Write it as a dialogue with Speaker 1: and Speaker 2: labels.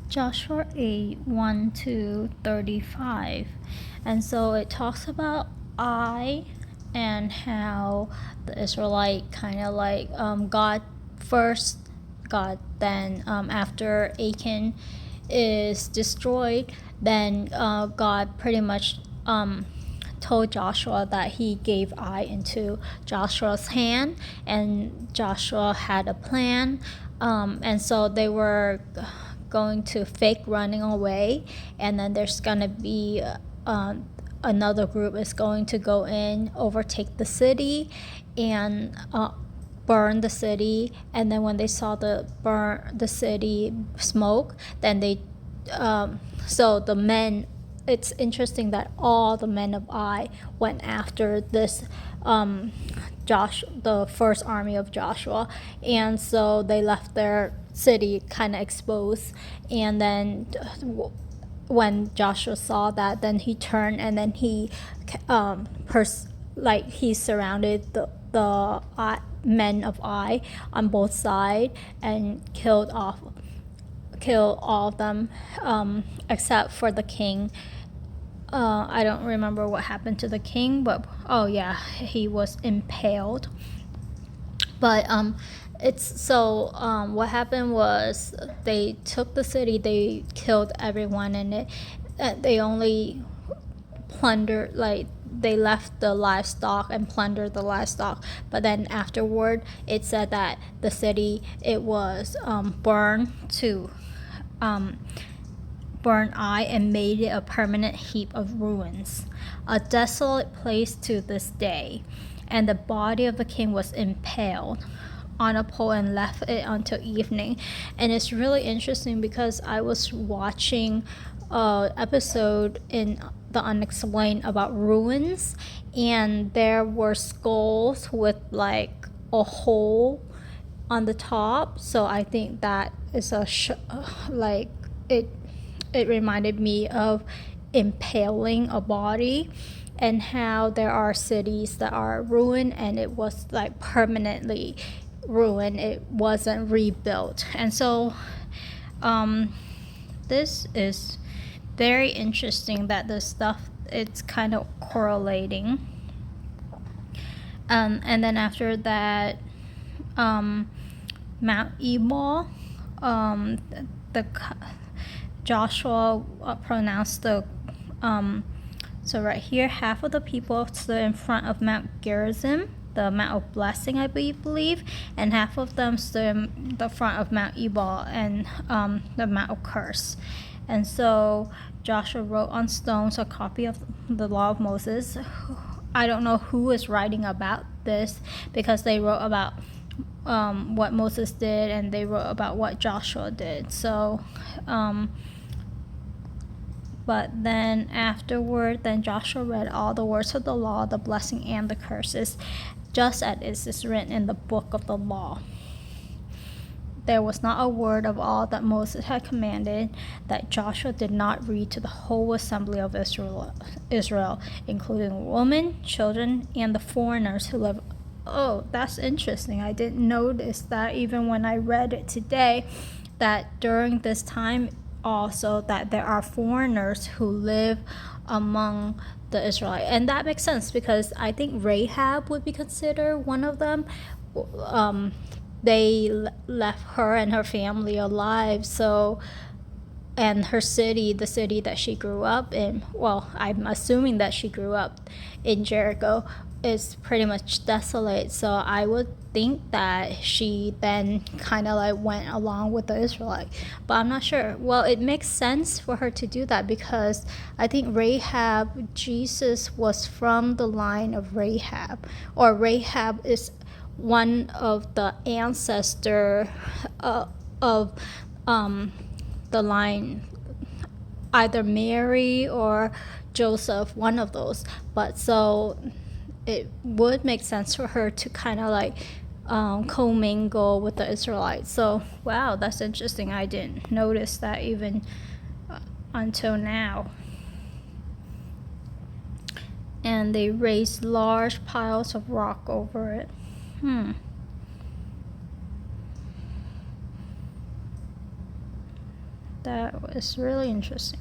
Speaker 1: Joshua 8 1 to 35. And so it talks about Ai and how the Israelite kind of like God first, God, then after Achan is destroyed, then God pretty much told Joshua that he gave Ai into Joshua's hand, and Joshua had a plan. And so they were going to fake running away, and then there's going to be another group is going to go in, overtake the city, and burn the city. And then when they saw the city smoke, then they so the men, it's interesting that all the men of Ai went after this the first army of Joshua, and so they left their city kind of exposed. And then when Joshua saw that, then he turned, and then he he surrounded the men of Ai on both sides and killed all of them, except for the king. I don't remember what happened to the king, but oh yeah, he was impaled. But it's so what happened was they took the city, they killed everyone in it. They only plundered, like they left the livestock and plundered the livestock. But then afterward, it said that the city, it was burned to burn Ai and made it a permanent heap of ruins, a desolate place to this day. And the body of the king was impaled on a pole and left it until evening. And it's really interesting because I was watching an episode in The Unexplained about ruins, and there were skulls with like a hole on the top. So I think that is like it reminded me of impaling a body, and how there are cities that are ruined and it was like permanently ruined, it wasn't rebuilt. And so this is very interesting that this stuff, it's kind of correlating. And then after that, Mount Ebal, the Joshua pronounced the so right here, half of the people stood in front of Mount Gerizim, the Mount of Blessing, I believe, and half of them stood in the front of Mount Ebal and the Mount of Curse. And so Joshua wrote on stones a copy of the law of Moses. I don't know who is writing about this, because they wrote about what Moses did, and they wrote about what Joshua did. So but then afterward, then Joshua read all the words of the law, the blessing and the curses, just as it is written in the book of the law. There was not a word of all that Moses had commanded that Joshua did not read to the whole assembly of Israel, including women, children, and the foreigners who live. Oh, that's interesting. I didn't notice that even when I read it today, that during this time also that there are foreigners who live among the Israelites. And that makes sense, because I think Rahab would be considered one of them. They left her and her family alive, so, and her city, the city that she grew up in, well, I'm assuming that she grew up in Jericho, is pretty much desolate. So I would think that she then kind of like went along with the Israelite, but I'm not sure. Well, it makes sense for her to do that, because I think Rahab, Jesus was from the line of Rahab, or Rahab is one of the ancestor of the line, either Mary or Joseph, one of those. But so it would make sense for her to kind of like commingle with the Israelites. So wow, that's interesting. I didn't notice that even until now. And they raised large piles of rock over it. that is really interesting.